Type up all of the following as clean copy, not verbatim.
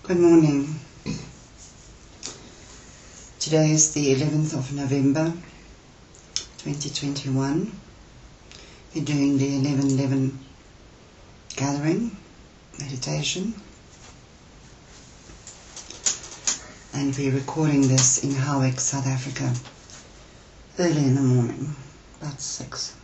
Good morning. Today is the 11th of November 2021. We're doing the 11-11 gathering, meditation. And we're recording this in Howick, South Africa, early in the morning, about 6.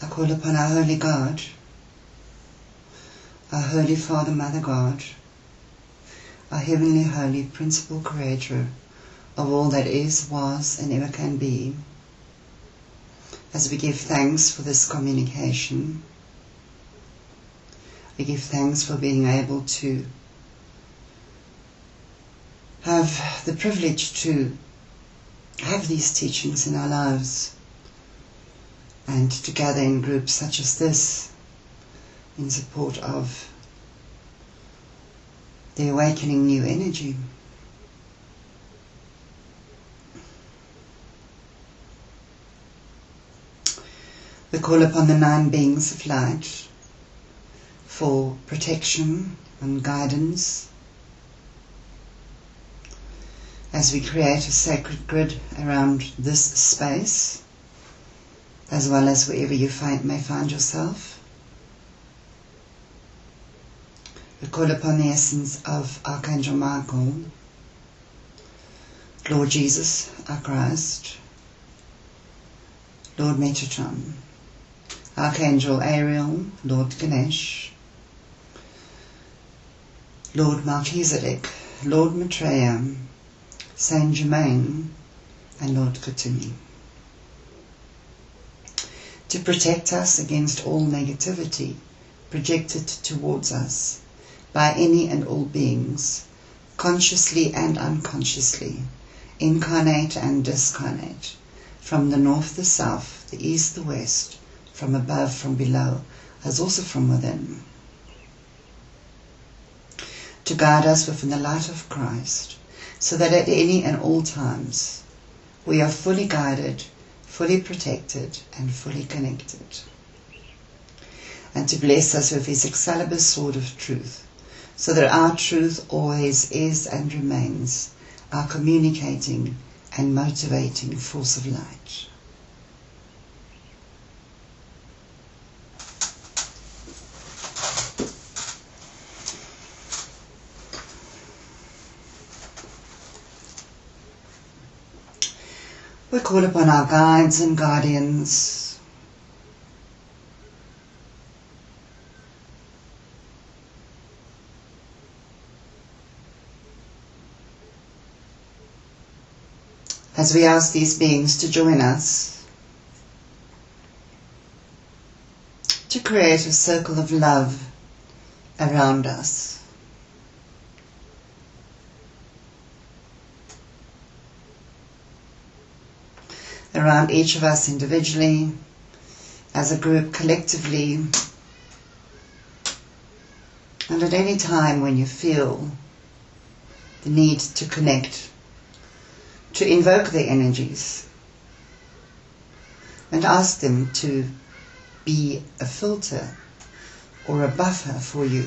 I call upon our Holy God, our Holy Father, Mother God, our Heavenly Holy Principal Creator of all that is, was, and ever can be, as we give thanks for this communication. We give thanks for being able to have the privilege to have these teachings in our lives, and to gather in groups such as this in support of the awakening new energy. We call upon the 9 beings of light for protection and guidance as we create a sacred grid around this space, as well as wherever you may find yourself. We call upon the essence of Archangel Michael, Lord Jesus, our Christ, Lord Metatron, Archangel Ariel, Lord Ganesh, Lord Melchizedek, Lord Maitreya, Saint Germain, and Lord Kuthumi, to protect us against all negativity projected towards us by any and all beings, consciously and unconsciously, incarnate and discarnate, from the north, the south, the east, the west, from above, from below, as also from within, to guide us within the light of Christ, so that at any and all times we are fully guided, fully protected, and fully connected, and to bless us with His Excalibur sword of truth, so that our truth always is and remains our communicating and motivating force of light. We call upon our guides and guardians, as we ask these beings to join us to create a circle of love around us. Around each of us individually, as a group collectively, and at any time when you feel the need to connect, to invoke the energies and ask them to be a filter or a buffer for you,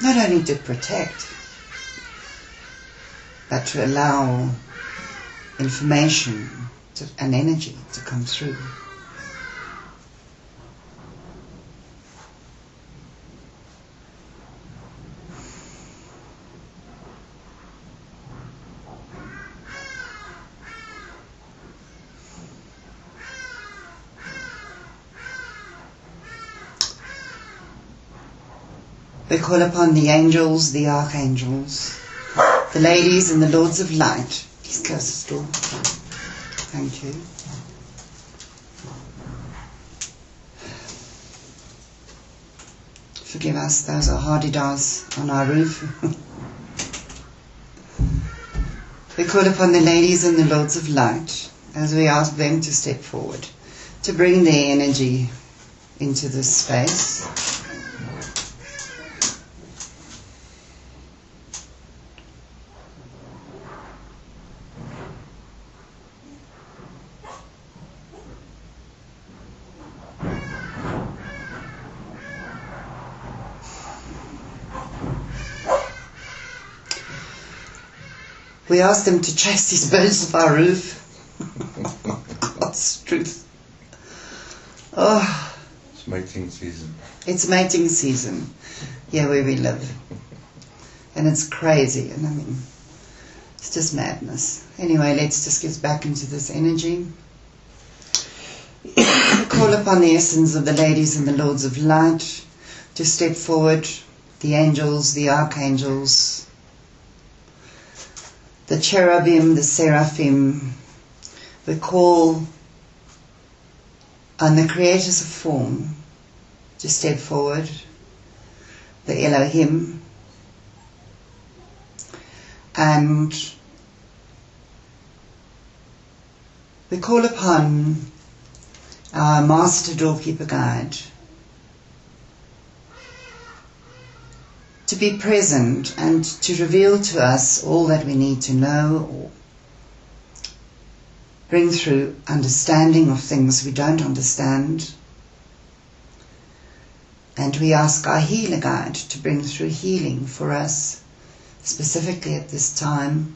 not only to protect, but to allow information and energy to come through. We call upon the angels, the archangels, the ladies and the lords of light. Please close this door. Thank you. Forgive us, those are hardy-dars on our roof. We call upon the ladies and the lords of light as we ask them to step forward, to bring their energy into this space. We asked them to chase these birds off our roof. God's truth. Oh, it's mating season. It's mating season here where we live. And it's crazy. And I mean, it's just madness. Anyway, let's just get back into this energy. Call upon the essence of the ladies and the lords of light to step forward, the angels, the archangels, the cherubim, the seraphim. We call on the creators of form to step forward, the Elohim, and we call upon our Master Doorkeeper Guide to be present and to reveal to us all that we need to know, or bring through understanding of things we don't understand. And we ask our healer guide to bring through healing for us, specifically at this time,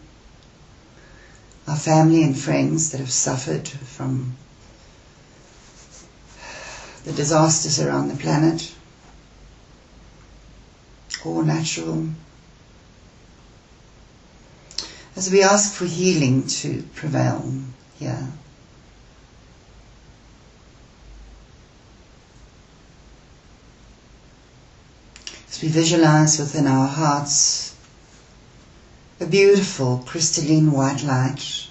our family and friends that have suffered from the disasters around the planet, or natural. As we ask for healing to prevail here. As we visualize within our hearts a beautiful crystalline white light,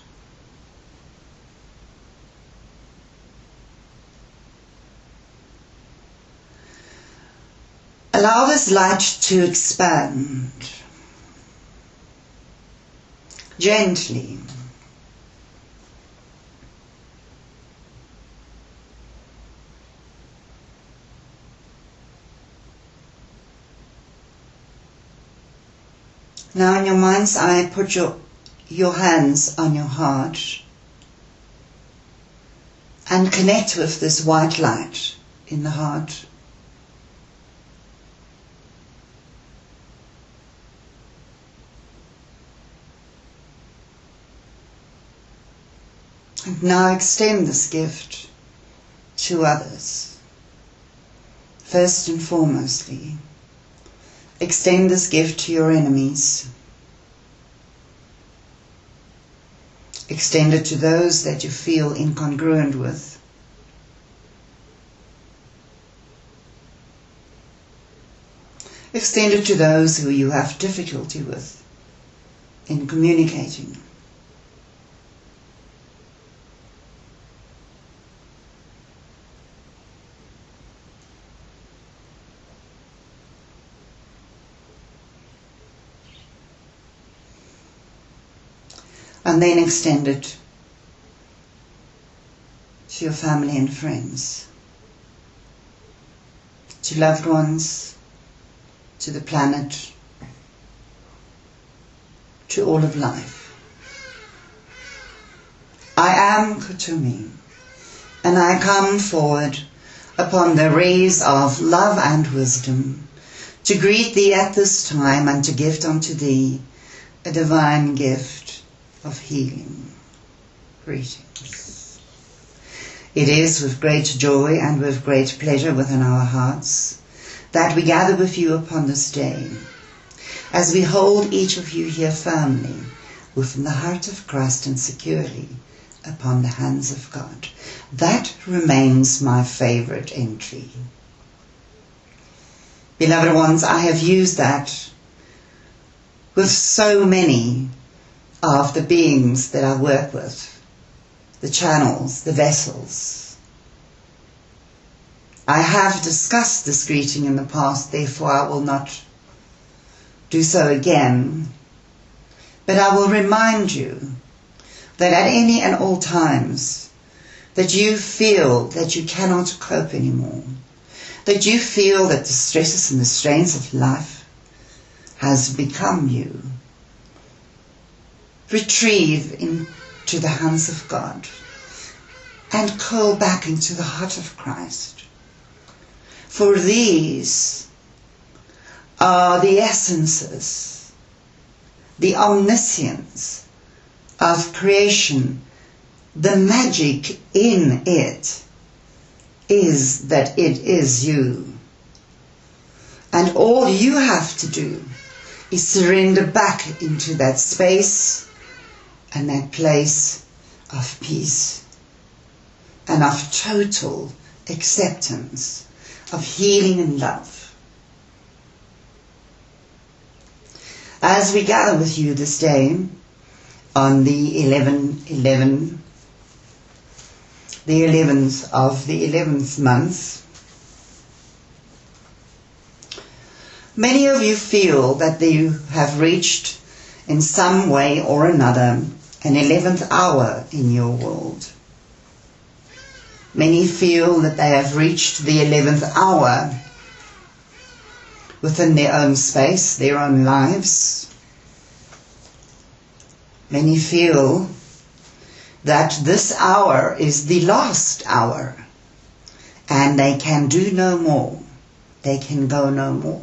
allow this light to expand gently. Now in your mind's eye, put your hands on your heart and connect with this white light in the heart. And now extend this gift to others. First and foremostly, extend this gift to your enemies. Extend it to those that you feel incongruent with. Extend it to those who you have difficulty with in communicating. And then extend it to your family and friends, to loved ones, to the planet, to all of life. I am Kuthumi, and I come forward upon the rays of love and wisdom to greet thee at this time and to gift unto thee a divine gift of healing. Greetings. It is with great joy and with great pleasure within our hearts that we gather with you upon this day, as we hold each of you here firmly within the heart of Christ and securely upon the hands of God. That remains my favorite entry. Beloved ones, I have used that with so many of the beings that I work with, the channels, the vessels. I have discussed this greeting in the past, therefore I will not do so again. But I will remind you that at any and all times that you feel that you cannot cope anymore, that you feel that the stresses and the strains of life has become you, retrieve into the hands of God and curl back into the heart of Christ. For these are the essences, the omniscience of creation, the magic in it is that it is you. And all you have to do is surrender back into that space and that place of peace and of total acceptance, of healing and love. As we gather with you this day on the 11/11, the 11th of the 11th month, many of you feel that you have reached in some way or another an 11th hour in your world. Many feel that they have reached the 11th hour within their own space, their own lives. Many feel that this hour is the last hour and they can do no more. They can go no more.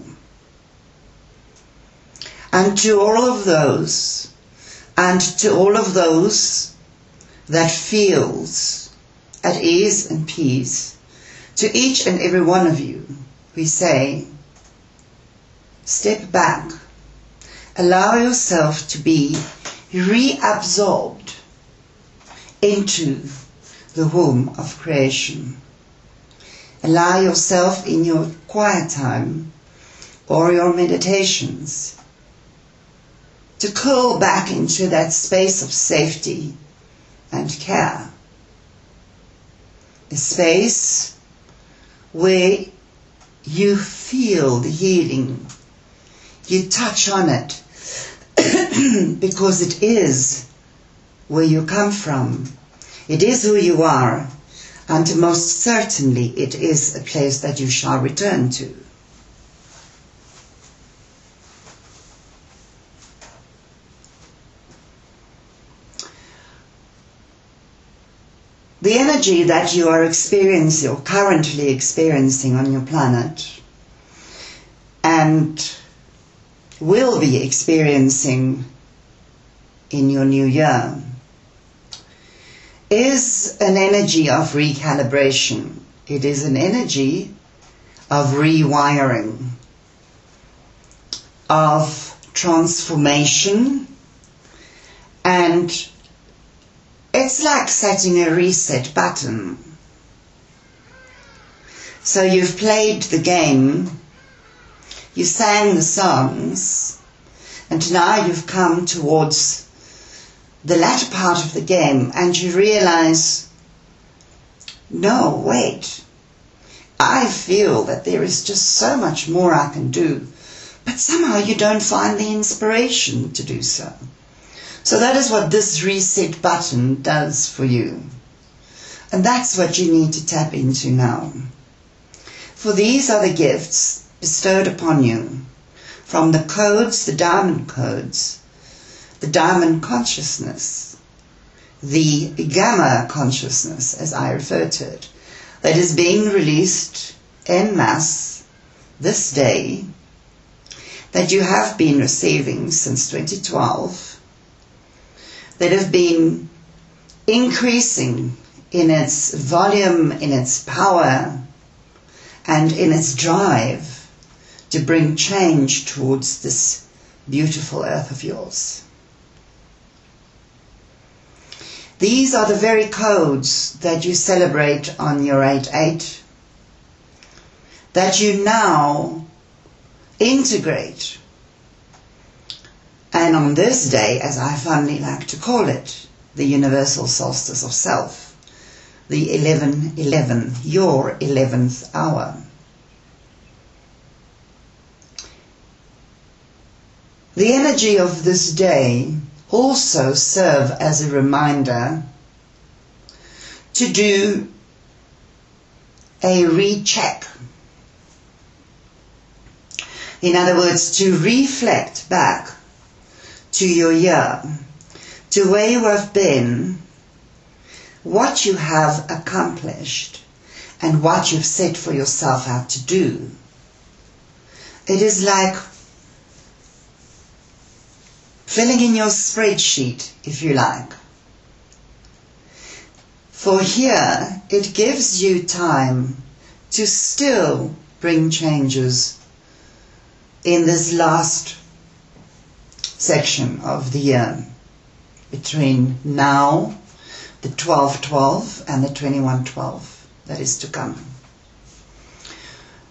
And to all of those, that feels at ease and peace, to each and every one of you, we say, step back. Allow yourself to be reabsorbed into the womb of creation. Allow yourself in your quiet time or your meditations to curl back into that space of safety and care. A space where you feel the healing. You touch on it because it is where you come from. It is who you are, and most certainly it is a place that you shall return to. The energy that you are experiencing or currently experiencing on your planet and will be experiencing in your new year is an energy of recalibration. It is an energy of rewiring, of transformation, and it's like setting a reset button. So you've played the game, you sang the songs, and now you've come towards the latter part of the game and you realize, no, wait, I feel that there is just so much more I can do, but somehow you don't find the inspiration to do so. So that is what this reset button does for you. And that's what you need to tap into now. For these are the gifts bestowed upon you from the codes, the diamond consciousness, the gamma consciousness, as I refer to it, that is being released en masse this day, that you have been receiving since 2012, that have been increasing in its volume, in its power, and in its drive to bring change towards this beautiful earth of yours. These are the very codes that you celebrate on your 8/8, that you now integrate. And on this day, as I fondly like to call it, the universal solstice of self, the 11/11, your 11th hour. The energy of this day also serve as a reminder to do a recheck. In other words, to reflect back to your year, to where you have been, what you have accomplished, and what you've set for yourself out to do. It is like filling in your spreadsheet, if you like. For here, it gives you time to still bring changes in this last section of the year, between now, the 12-12, and the 21-12 that is to come.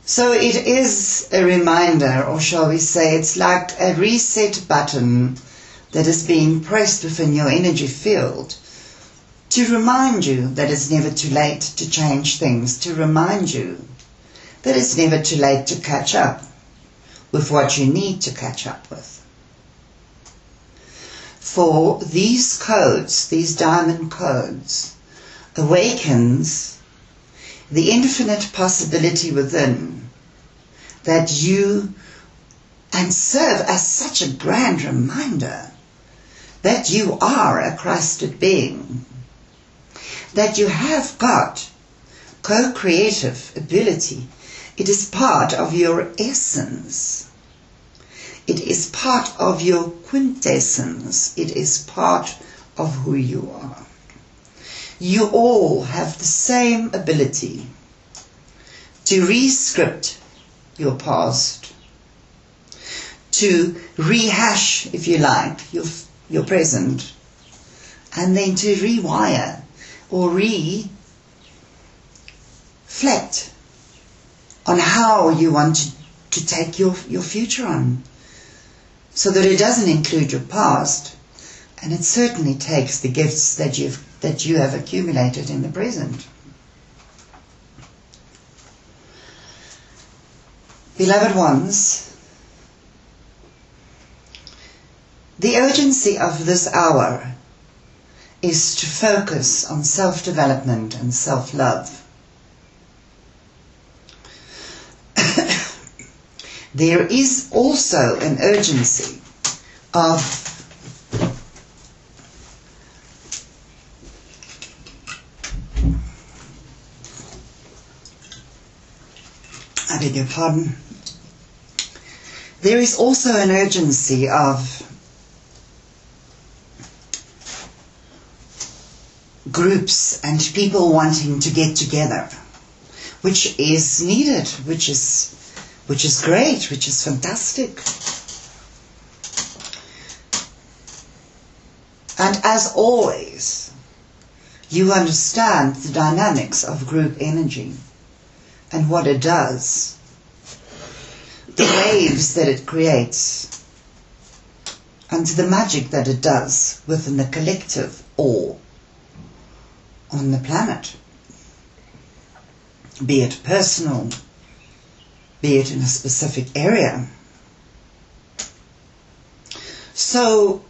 So it is a reminder, or shall we say, it's like a reset button that is being pressed within your energy field to remind you that it's never too late to change things, to remind you that it's never too late to catch up with what you need to catch up with. For these codes, these diamond codes, awakens the infinite possibility within that you, and serve as such a grand reminder that you are a Christed being, that you have got co-creative ability. It is part of your essence. It is part of your quintessence. It is part of who you are. You all have the same ability to re-script your past, to rehash, if you like, your present, and then to rewire or reflect on how you want to take your future on, so that it doesn't include your past, and it certainly takes the gifts that you have accumulated in the present. Beloved ones, the urgency of this hour is to focus on self-development and self-love. There is also an urgency of I beg your pardon. There is also an urgency of groups and people wanting to get together, which is needed, which is great, which is fantastic. And as always, you understand the dynamics of group energy and what it does, the waves that it creates, and the magic that it does within the collective or on the planet, be it personal, be it in a specific area. So,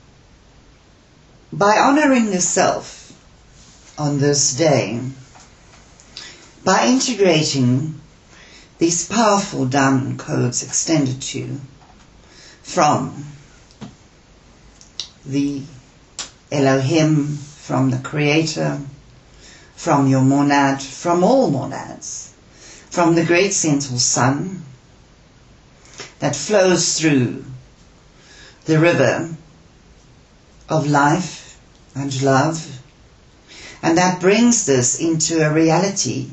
by honoring yourself on this day, by integrating these powerful diamond codes extended to you from the Elohim, from the Creator, from your monad, from all monads, from the great central sun that flows through the river of life and love, and that brings this into a reality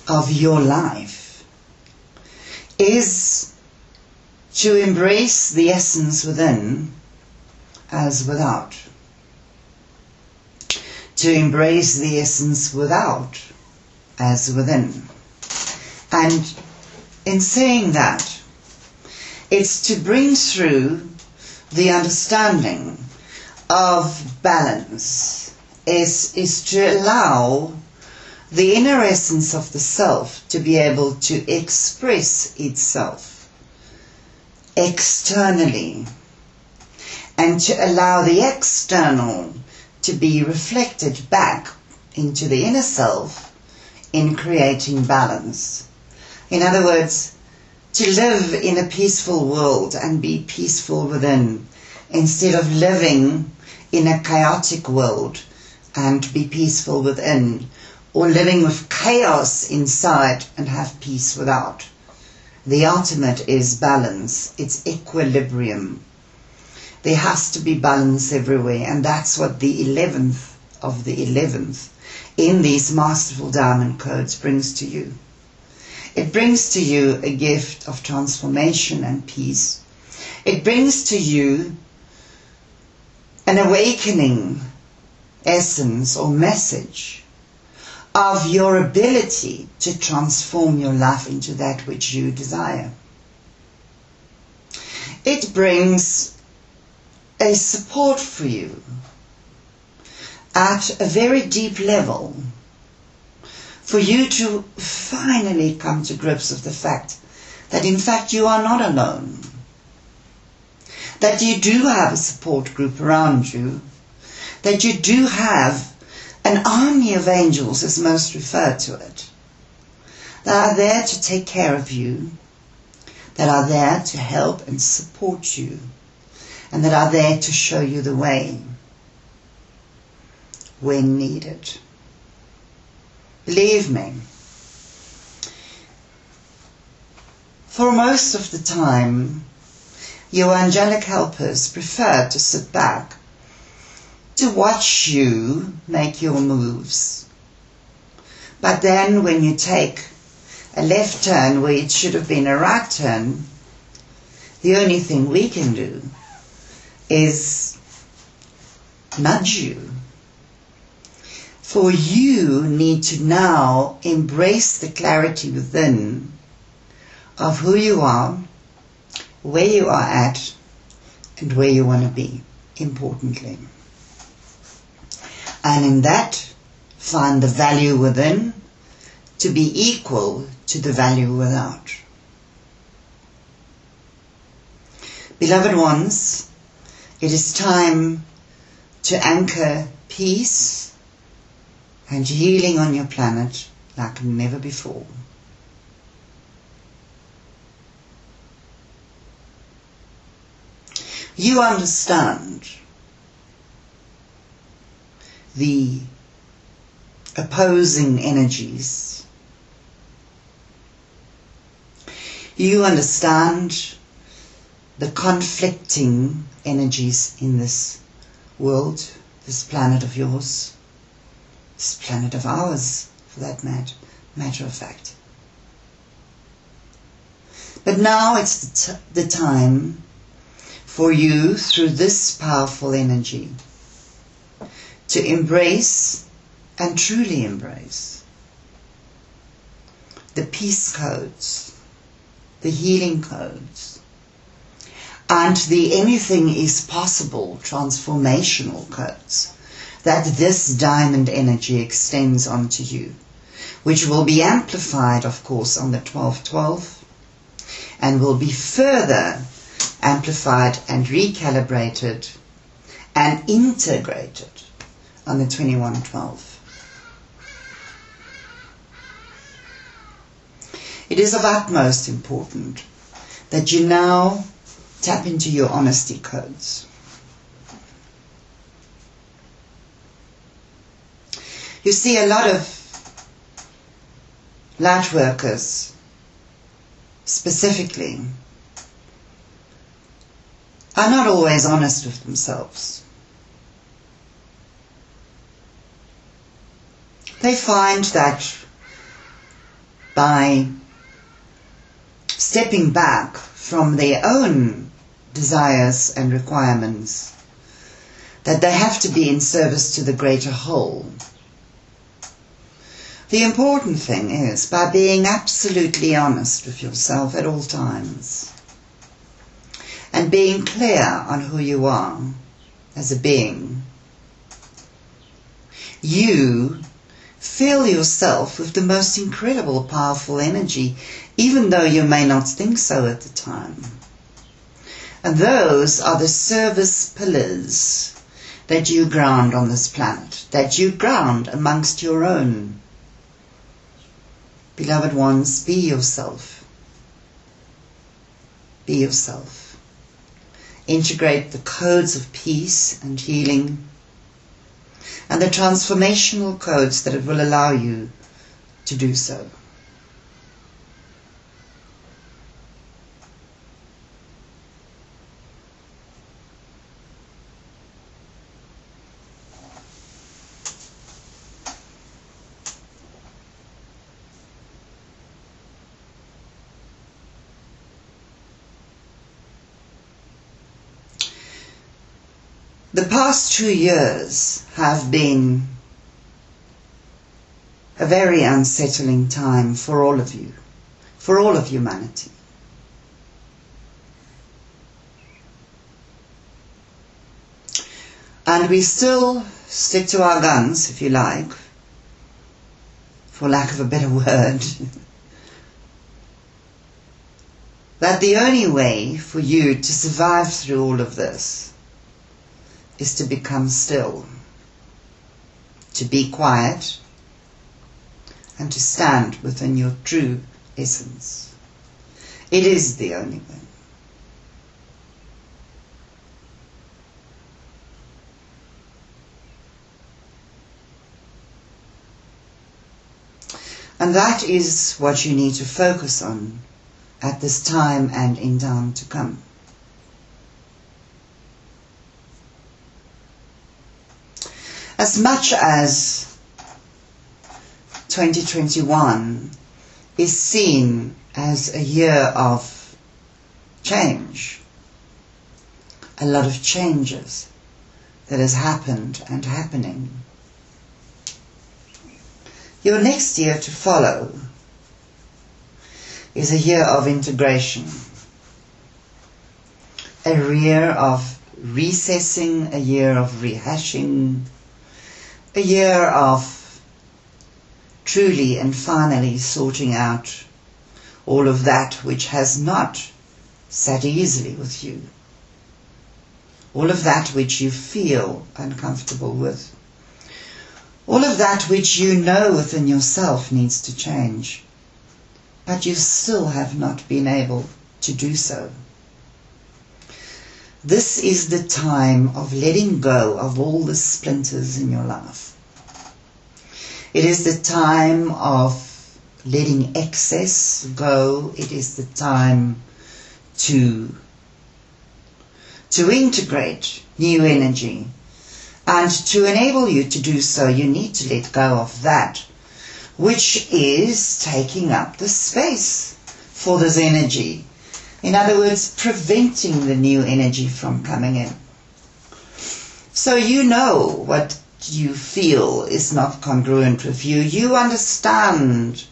of your life, is to embrace the essence within as without. To embrace the essence without as within. And in saying that, it's to bring through the understanding of balance, is to allow the inner essence of the self to be able to express itself externally, and to allow the external to be reflected back into the inner self in creating balance. In other words, to live in a peaceful world and be peaceful within, instead of living in a chaotic world and be peaceful within, or living with chaos inside and have peace without. The ultimate is balance, it's equilibrium. There has to be balance everywhere, and that's what the 11th of the 11th in these masterful diamond codes brings to you. It brings to you a gift of transformation and peace. It brings to you an awakening essence or message of your ability to transform your life into that which you desire. It brings a support for you at a very deep level for you to finally come to grips with the fact that in fact you are not alone, that you do have a support group around you, that you do have an army of angels, as most refer to it, that are there to take care of you, that are there to help and support you, and that are there to show you the way when needed. Believe me, for most of the time, your angelic helpers prefer to sit back to watch you make your moves. But then when you take a left turn where it should have been a right turn, the only thing we can do is nudge you. For you need to now embrace the clarity within of who you are, where you are at, and where you want to be, importantly. And in that, find the value within to be equal to the value without. Beloved ones, it is time to anchor peace and healing on your planet like never before. You understand the opposing energies. You understand the conflicting energies in this world, this planet of yours, this planet of ours, for that matter of fact. But now it's the time for you, through this powerful energy, to embrace and truly embrace the peace codes, the healing codes, and the anything is possible transformational codes that this diamond energy extends onto you, which will be amplified, of course, on the 12/12, and will be further amplified and recalibrated and integrated on the 21/12. It is of utmost importance that you now tap into your honesty codes. You see, a lot of light workers, specifically, are not always honest with themselves. They find that by stepping back from their own desires and requirements, that they have to be in service to the greater whole. The important thing is, by being absolutely honest with yourself at all times, and being clear on who you are as a being, you fill yourself with the most incredible, powerful energy, even though you may not think so at the time. And those are the service pillars that you ground on this planet, that you ground amongst your own. Beloved ones, be yourself. Be yourself. Integrate the codes of peace and healing and the transformational codes that it will allow you to do so. The past 2 years have been a very unsettling time for all of you, for all of humanity. And we still stick to our guns, if you like, for lack of a better word, that the only way for you to survive through all of this is to become still, to be quiet, and to stand within your true essence. It is the only way. And that is what you need to focus on at this time and in time to come. As much as 2021 is seen as a year of change, a lot of changes that has happened and happening, your next year to follow is a year of integration, a year of recessing, a year of rehashing, a year of truly and finally sorting out all of that which has not sat easily with you, all of that which you feel uncomfortable with, all of that which you know within yourself needs to change, but you still have not been able to do so. This is the time of letting go of all the splinters in your life. It is the time of letting excess go. It is the time to integrate new energy. And to enable you to do so, you need to let go of that which is taking up the space for this energy. In other words, preventing the new energy from coming in. So you know what you feel is not congruent with you. You understand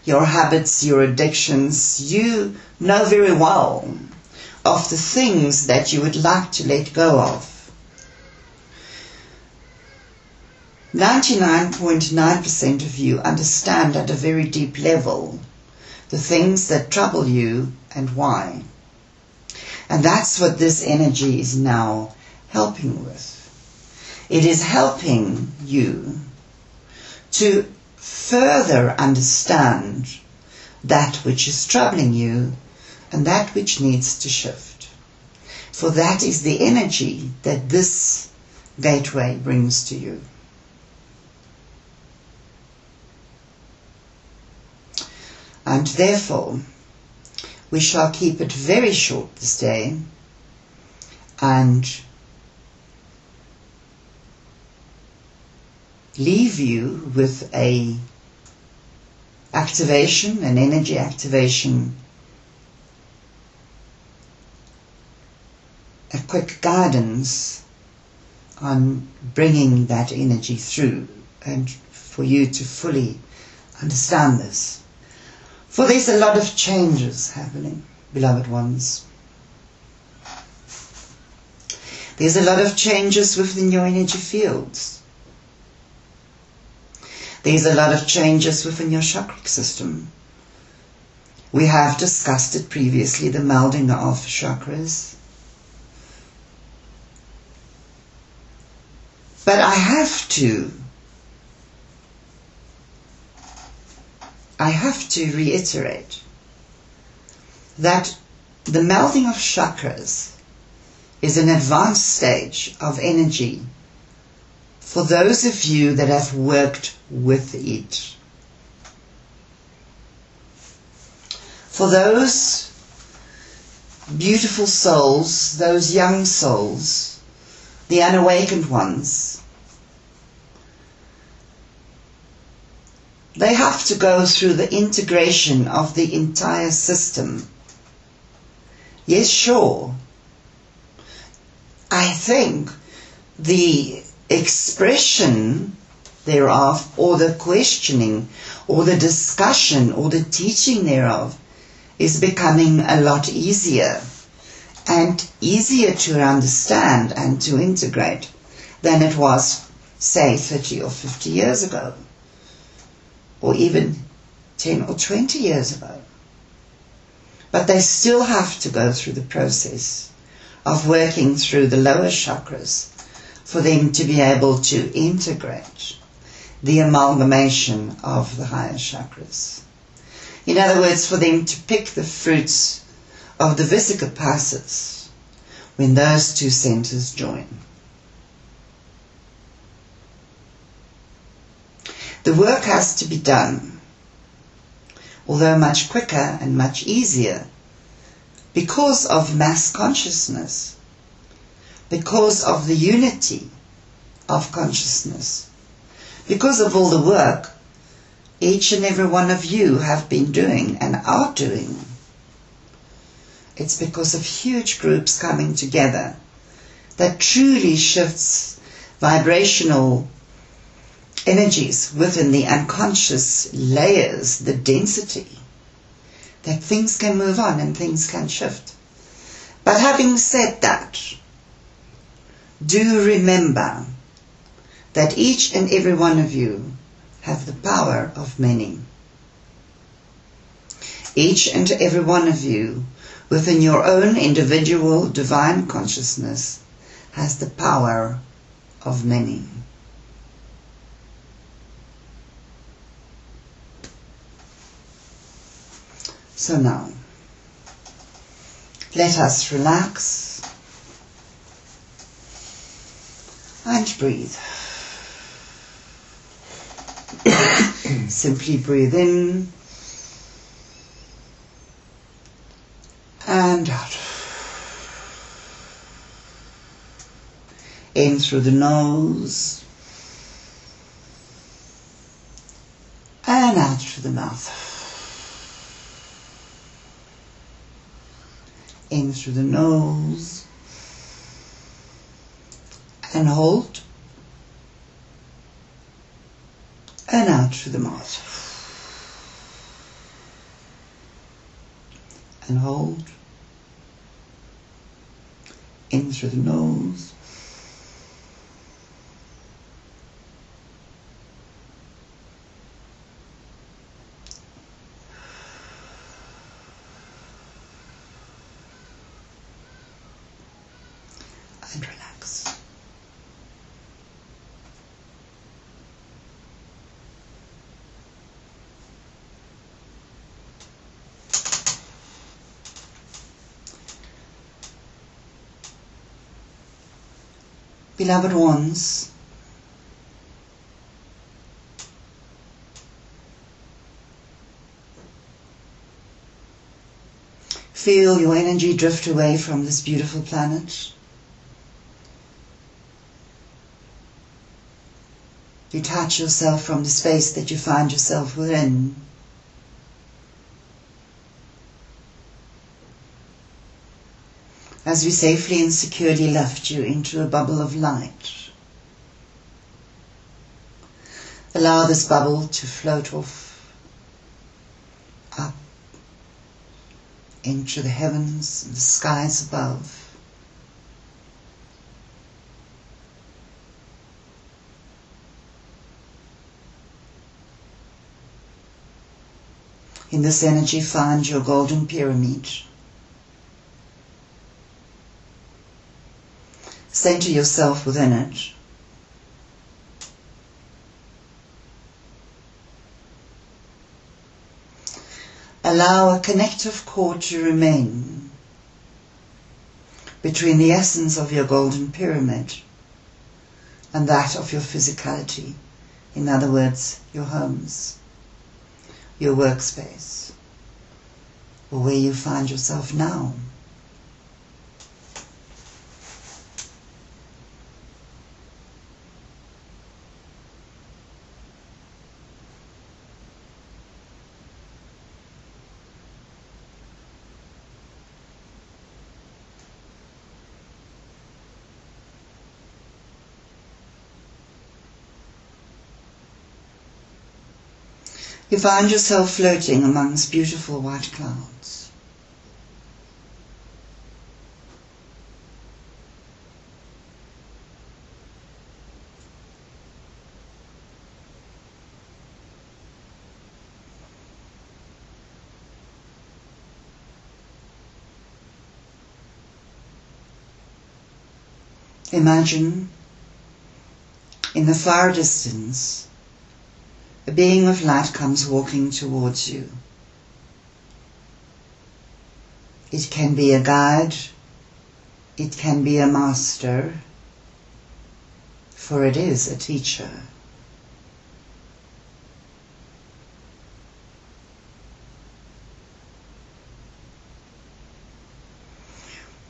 your habits, your addictions. You know very well of the things that you would like to let go of. 99.9% of you understand at a very deep level the things that trouble you and why. And that's what this energy is now helping with. It is helping you to further understand that which is troubling you and that which needs to shift. For that is the energy that this gateway brings to you. And therefore, we shall keep it very short this day and leave you with an activation, an energy activation, a quick guidance on bringing that energy through and for you to fully understand this. For there's a lot of changes happening, beloved ones. There's a lot of changes within your energy fields. There's a lot of changes within your chakra system. We have discussed it previously, the melding of chakras. But I have to reiterate that the melding of chakras is an advanced stage of energy for those of you that have worked with it. For those beautiful souls, those young souls, the unawakened ones, they have to go through the integration of the entire system. Yes, sure. I think the expression thereof, or the questioning, or the discussion, or the teaching thereof is becoming a lot easier and easier to understand and to integrate than it was, say, 30 or 50 years ago, or even 10 or 20 years ago. But they still have to go through the process of working through the lower chakras for them to be able to integrate the amalgamation of the higher chakras. In other words, for them to pick the fruits of the Visikapassas when those two centers join. The work has to be done, although much quicker and much easier, because of mass consciousness, because of the unity of consciousness, because of all the work each and every one of you have been doing and are doing. It's because of huge groups coming together that truly shifts vibrational energies within the unconscious layers, the density, that things can move on and things can shift. But having said that, do remember that each and every one of you have the power of many. Each and every one of you, within your own individual divine consciousness, has the power of many. So now, let us relax and breathe. Simply breathe in and out. In through the nose and out through the mouth. In through the nose and hold, and out through the mouth and hold, in through the nose and relax. Beloved ones, feel your energy drift away from this beautiful planet. Detach yourself from the space that you find yourself within. As we safely and securely lift you into a bubble of light. Allow this bubble to float off, up, into the heavens and the skies above. In this energy, find your golden pyramid. Center yourself within it. Allow a connective cord to remain between the essence of your golden pyramid and that of your physicality. In other words, your homes, your workspace, or where you find yourself now. You find yourself floating amongst beautiful white clouds. Imagine in the far distance a being of light comes walking towards you. It can be a guide, it can be a master, for it is a teacher.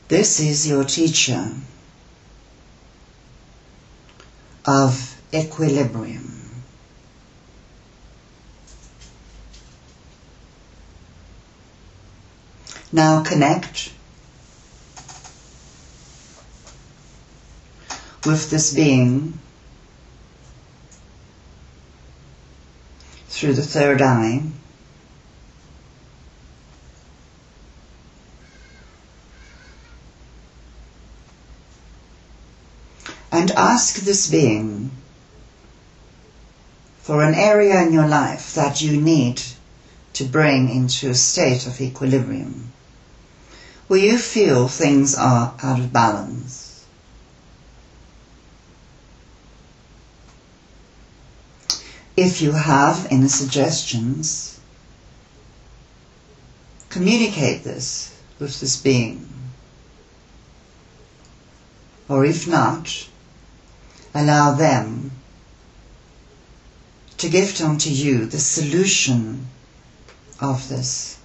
This is your teacher of equilibrium. Now connect with this being through the third eye. And ask this being for an area in your life that you need to bring into a state of equilibrium, where you feel things are out of balance. If you have any suggestions, communicate this with this being. Or if not, allow them to gift unto you the solution of this.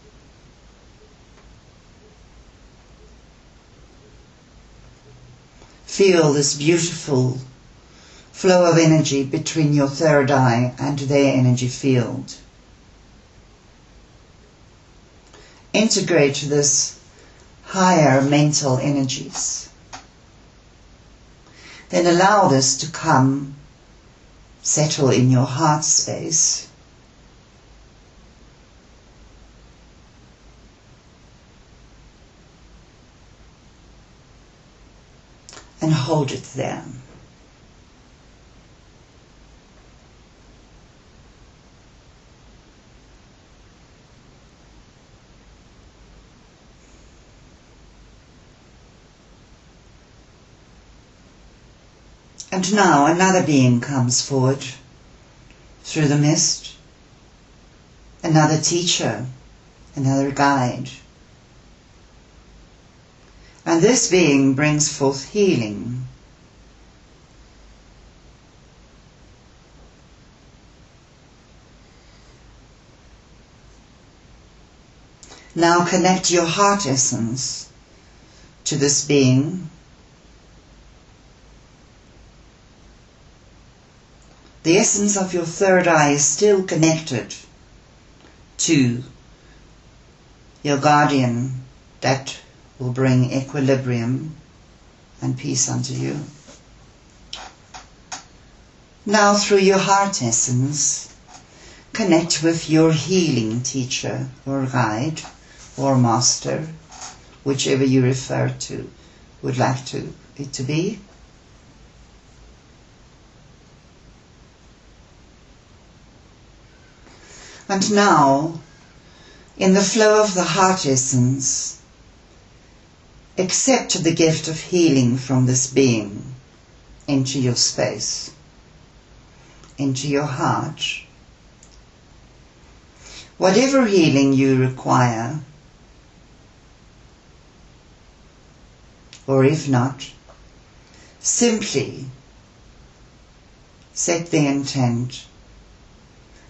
Feel this beautiful flow of energy between your third eye and their energy field. Integrate this higher mental energies. Then allow this to come, settle in your heart space. And hold it there. And now another being comes forward through the mist, another teacher, another guide. And this being brings forth healing. Now connect your heart essence to this being. The essence of your third eye is still connected to your guardian that will bring equilibrium and peace unto you. Now through your heart essence, connect with your healing teacher or guide or master, whichever you refer to, would like it to be. And now, in the flow of the heart essence, accept the gift of healing from this being into your space, into your heart. Whatever healing you require, or if not, simply set the intent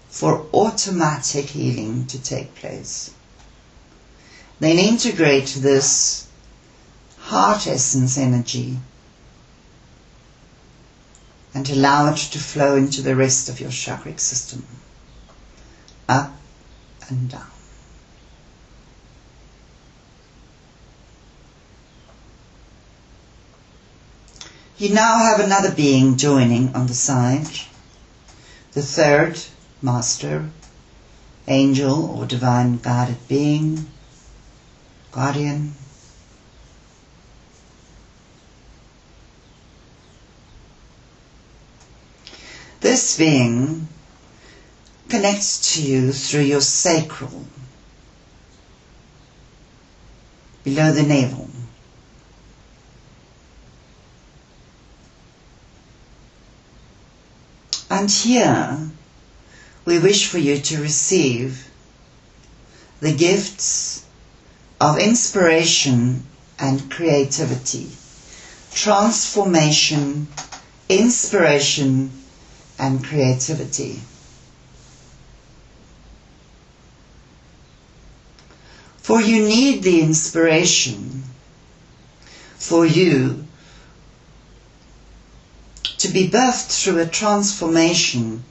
for automatic healing to take place. Then integrate this heart essence energy and allow it to flow into the rest of your chakric system, up and down. You now have another being joining on the side, the third master angel or divine guided being, guardian. This being connects to you through your sacral, below the navel. And here we wish for you to receive the gifts of inspiration and creativity, transformation, inspiration and creativity. For you need the inspiration for you to be birthed through a transformation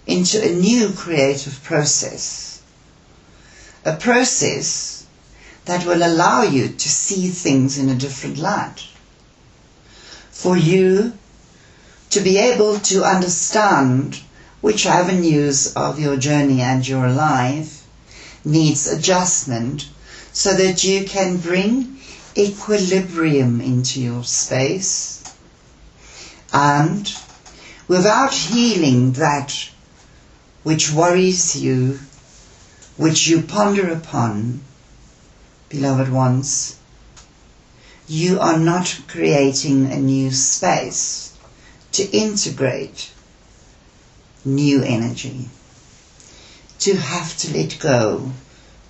into a new creative process. A process that will allow you to see things in a different light. For you to be able to understand which avenues of your journey and your life needs adjustment so that you can bring equilibrium into your space, and without healing that which worries you, which you ponder upon, beloved ones, you are not creating a new space to integrate new energy, to have to let go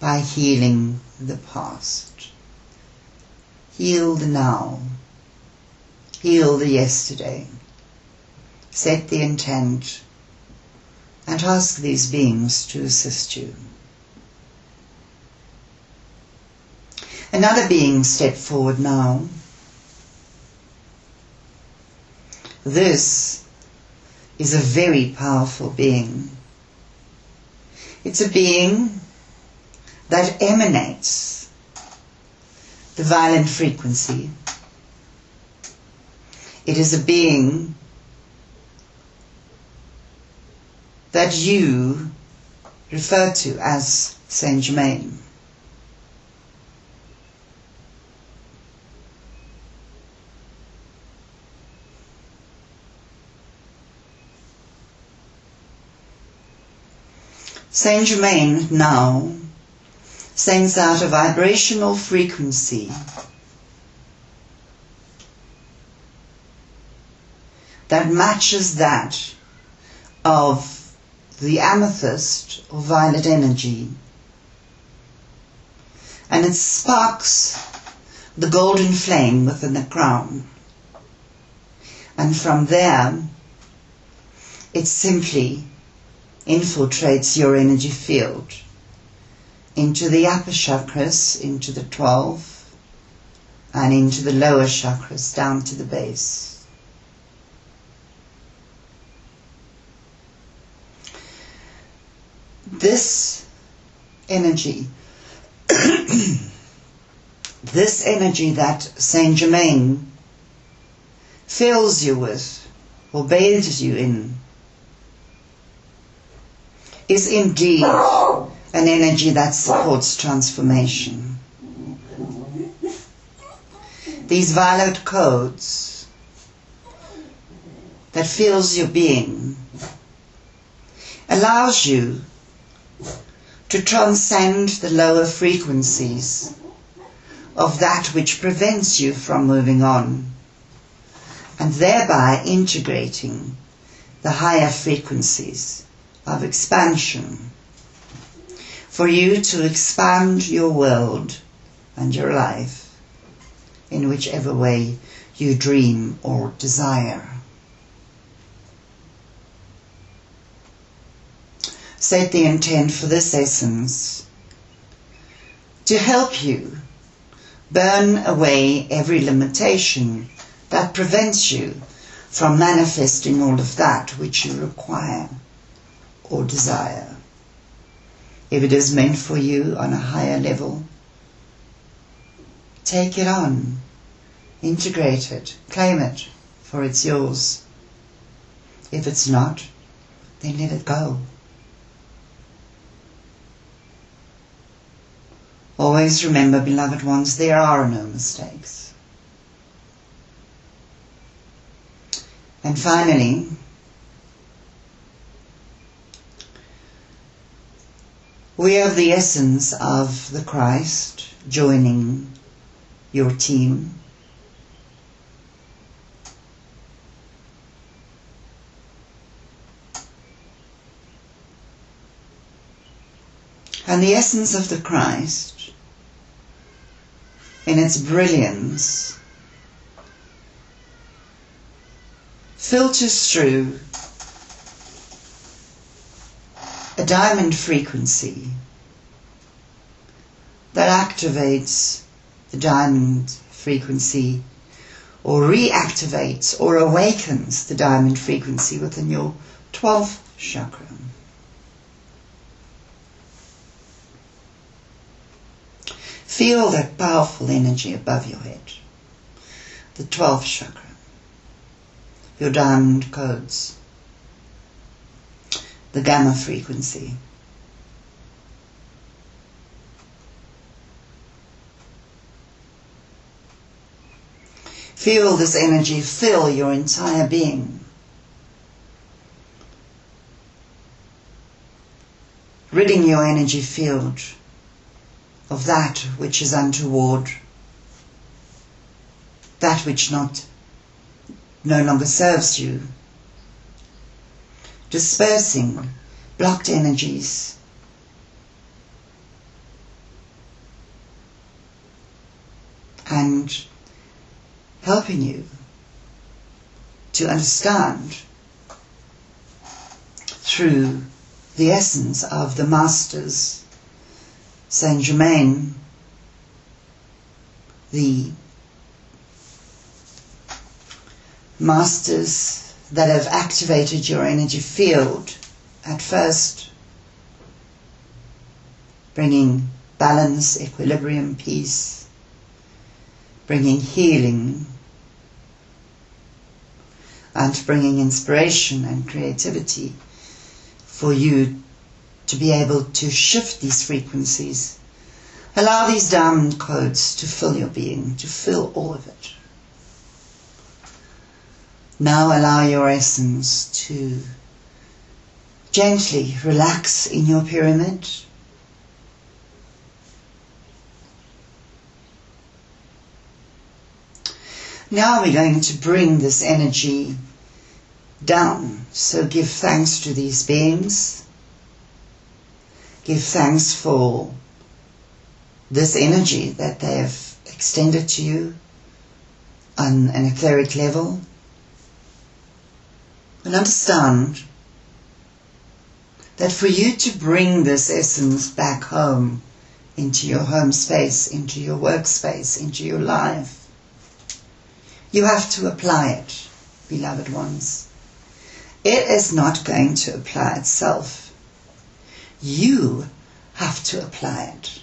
by healing the past. Heal the now. Heal the yesterday. Set the intent and ask these beings to assist you. Another being step forward now. This is a very powerful being. It's a being that emanates the violent frequency. It is a being that you refer to as Saint Germain. Saint Germain now sends out a vibrational frequency that matches that of the amethyst or violet energy, and it sparks the golden flame within the crown, and from there it simply infiltrates your energy field into the upper chakras, into the 12, and into the lower chakras down to the base. This energy, this energy that Saint Germain fills you with or bathes you in, is indeed an energy that supports transformation. These violet codes that fills your being allows you to transcend the lower frequencies of that which prevents you from moving on, and thereby integrating the higher frequencies of expansion, for you to expand your world and your life in whichever way you dream or desire. Set the intent for this essence to help you burn away every limitation that prevents you from manifesting all of that which you require or desire. If it is meant for you on a higher level, take it on, integrate it, claim it, for it's yours. If it's not, then let it go. Always remember, beloved ones, there are no mistakes. And finally, we have the essence of the Christ joining your team. And the essence of the Christ, in its brilliance, filters through a diamond frequency that activates the diamond frequency, or reactivates or awakens the diamond frequency within your 12th chakra. Feel that powerful energy above your head, the 12th chakra, your diamond codes, the gamma frequency. Feel this energy fill your entire being. Ridding your energy field of that which is untoward, that which no longer serves you. Dispersing blocked energies. And helping you to understand through the essence of the Masters, Saint Germain, the Masters that have activated your energy field at first, bringing balance, equilibrium, peace, bringing healing, and bringing inspiration and creativity for you to be able to shift these frequencies. Allow these diamond codes to fill your being, to fill all of it. Now allow your essence to gently relax in your pyramid. Now we're going to bring this energy down. So give thanks to these beings. Give thanks for this energy that they have extended to you on an etheric level. And understand that for you to bring this essence back home, into your home space, into your workspace, into your life, you have to apply it, beloved ones. It is not going to apply itself. You have to apply it.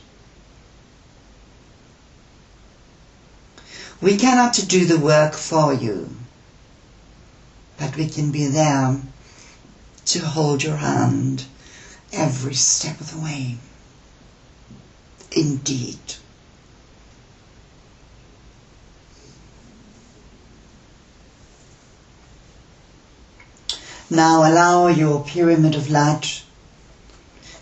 We cannot do the work for you, but we can be there to hold your hand every step of the way. Indeed. Now allow your pyramid of light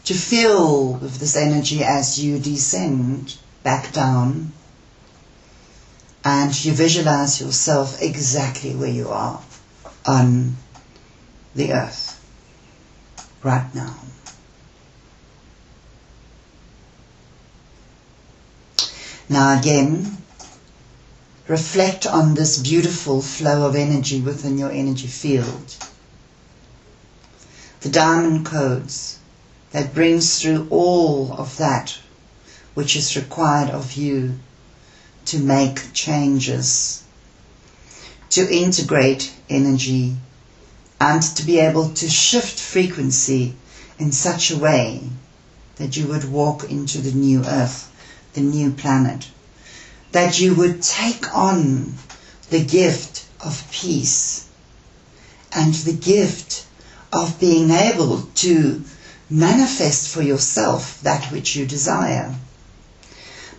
to fill with this energy as you descend back down, and you visualize yourself exactly where you are on the earth right now. Now again, reflect on this beautiful flow of energy within your energy field. The diamond codes that brings through all of that which is required of you to make changes, to integrate energy, and to be able to shift frequency in such a way that you would walk into the new earth, the new planet, that you would take on the gift of peace and the gift of being able to manifest for yourself that which you desire.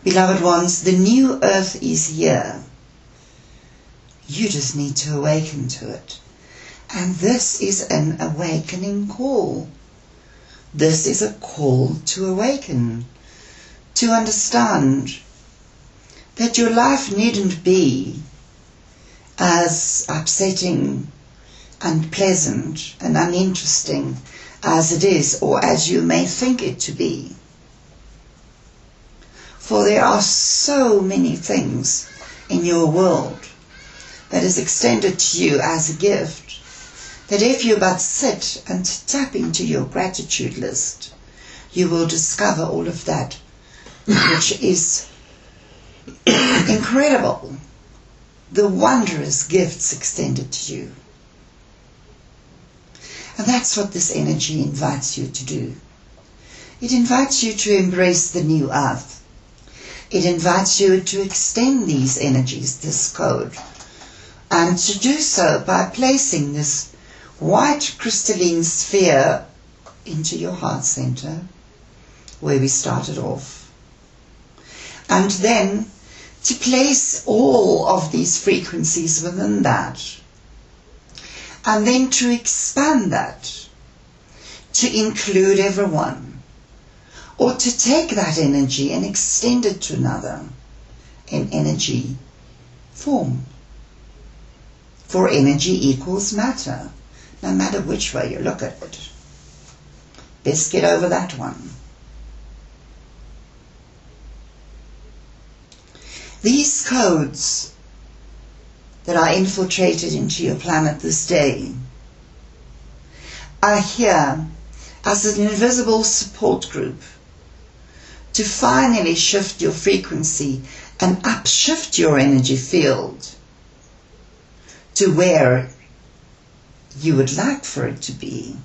Beloved ones, the new earth is here. You just need to awaken to it. And this is an awakening call. This is a call to awaken, to understand that your life needn't be as upsetting, unpleasant and uninteresting as it is, or as you may think it to be. For there are so many things in your world that is extended to you as a gift, that if you but sit and tap into your gratitude list, you will discover all of that which is incredible, the wondrous gifts extended to you. And that's what this energy invites you to do. It invites you to embrace the new earth. It invites you to extend these energies, this code, and to do so by placing this white crystalline sphere into your heart center, where we started off. And then to place all of these frequencies within that. And then to expand that, to include everyone. Or to take that energy and extend it to another in energy form. For energy equals matter, no matter which way you look at it. Best get over that one. These codes that are infiltrated into your planet this day are here as an invisible support group to finally shift your frequency and upshift your energy field to where you would like for it to be,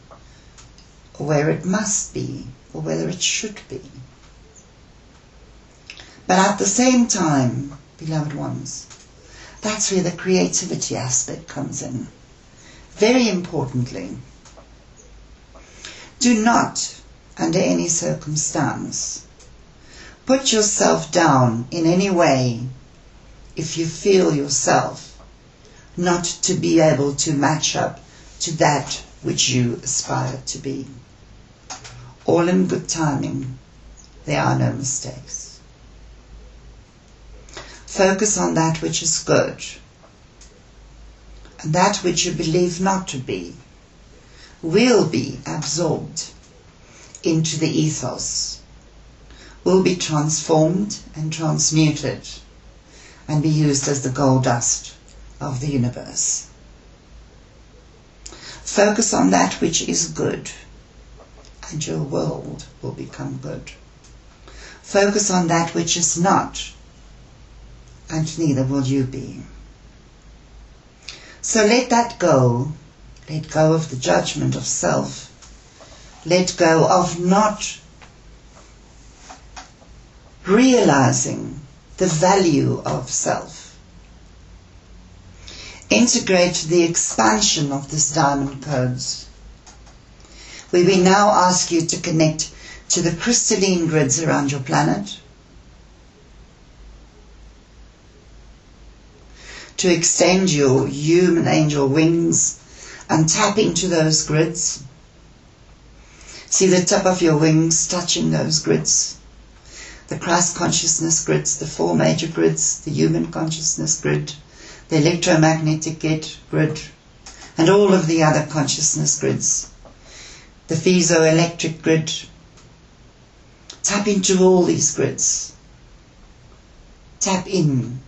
or where it must be, or whether it should be. But at the same time, beloved ones, that's where the creativity aspect comes in. Very importantly, do not, under any circumstance, put yourself down in any way if you feel yourself not to be able to match up to that which you aspire to be. All in good timing. There are no mistakes. Focus on that which is good, and that which you believe not to be will be absorbed into the ethos, will be transformed and transmuted and be used as the gold dust of the universe. Focus on that which is good, and your world will become good. Focus on that which is not, and neither will you be. So let that go. Let go of the judgment of self. Let go of not realizing the value of self. Integrate the expansion of this diamond codes, where we now ask you to connect to the crystalline grids around your planet, to extend your human angel wings and tap into those grids. See the tip of your wings touching those grids. The Christ consciousness grids, the four major grids, the human consciousness grid, the electromagnetic grid, and all of the other consciousness grids. The piezoelectric grid. Tap into all these grids. Tap in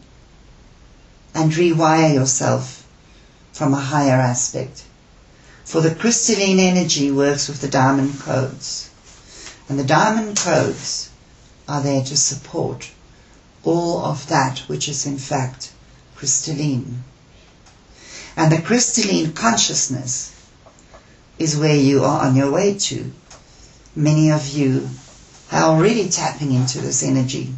and rewire yourself from a higher aspect. For the crystalline energy works with the diamond codes. And the diamond codes are there to support all of that which is in fact crystalline. And the crystalline consciousness is where you are on your way to. Many of you are already tapping into this energy.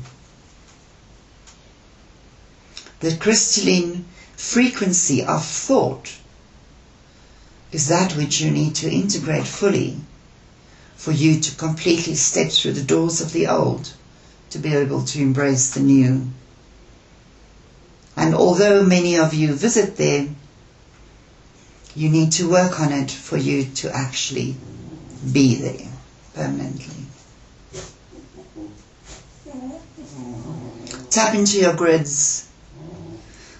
The crystalline frequency of thought is that which you need to integrate fully for you to completely step through the doors of the old to be able to embrace the new. And although many of you visit there, you need to work on it for you to actually be there permanently. Tap into your grids.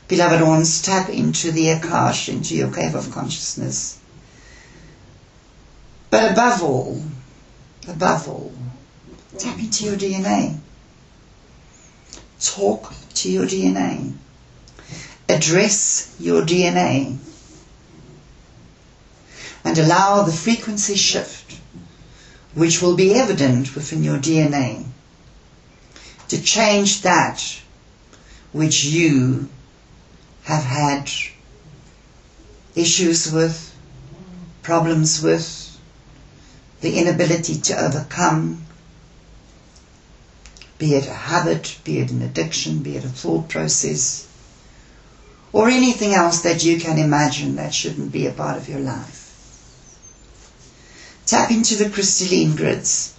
Beloved ones, tap into the Akash, into your cave of consciousness. But above all, tap into your DNA. Talk to your DNA. Address your DNA. And allow the frequency shift, which will be evident within your DNA, to change that which you have had issues with, problems with, the inability to overcome, be it a habit, be it an addiction, be it a thought process, or anything else that you can imagine that shouldn't be a part of your life. Tap into the crystalline grids.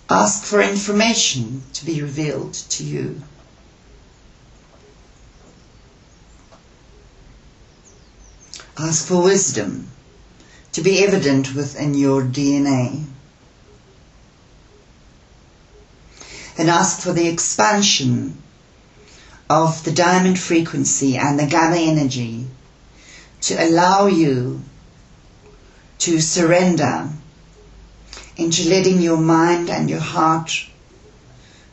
Ask for information to be revealed to you. Ask for wisdom to be evident within your DNA. And ask for the expansion of the diamond frequency and the gamma energy to allow you to surrender into letting your mind and your heart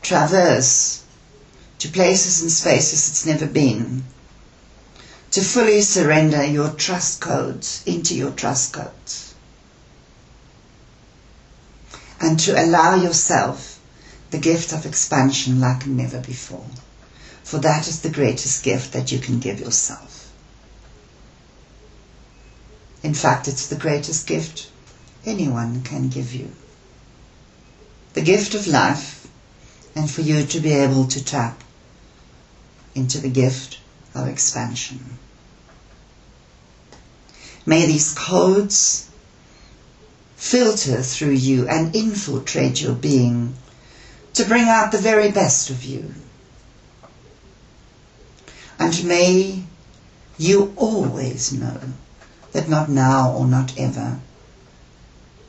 traverse to places and spaces it's never been, to fully surrender your trust codes into your trust codes, and to allow yourself the gift of expansion like never before. For that is the greatest gift that you can give yourself. In fact, it's the greatest gift anyone can give you. The gift of life, and for you to be able to tap into the gift of expansion. May these codes filter through you and infiltrate your being to bring out the very best of you. And may you always know that not now or not ever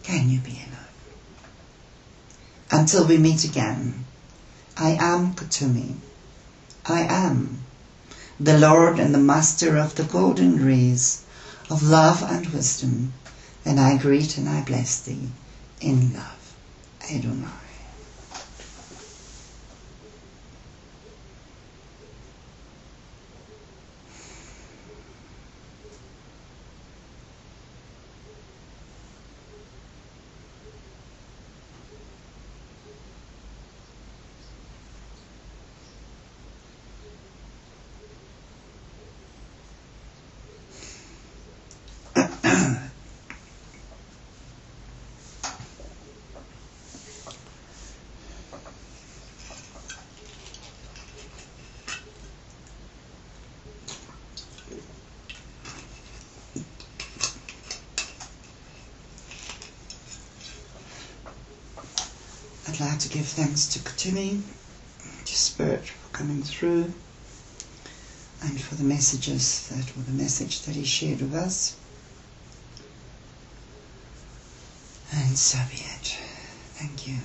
can you be alone. Until we meet again, I am Kuthumi. I am the Lord and the Master of the golden rays of love and wisdom, and I greet and I bless thee in love. Adonai. I'd like to give thanks to Kuthumi, to Spirit for coming through, and for the messages or the message that he shared with us. And so be it. Thank you.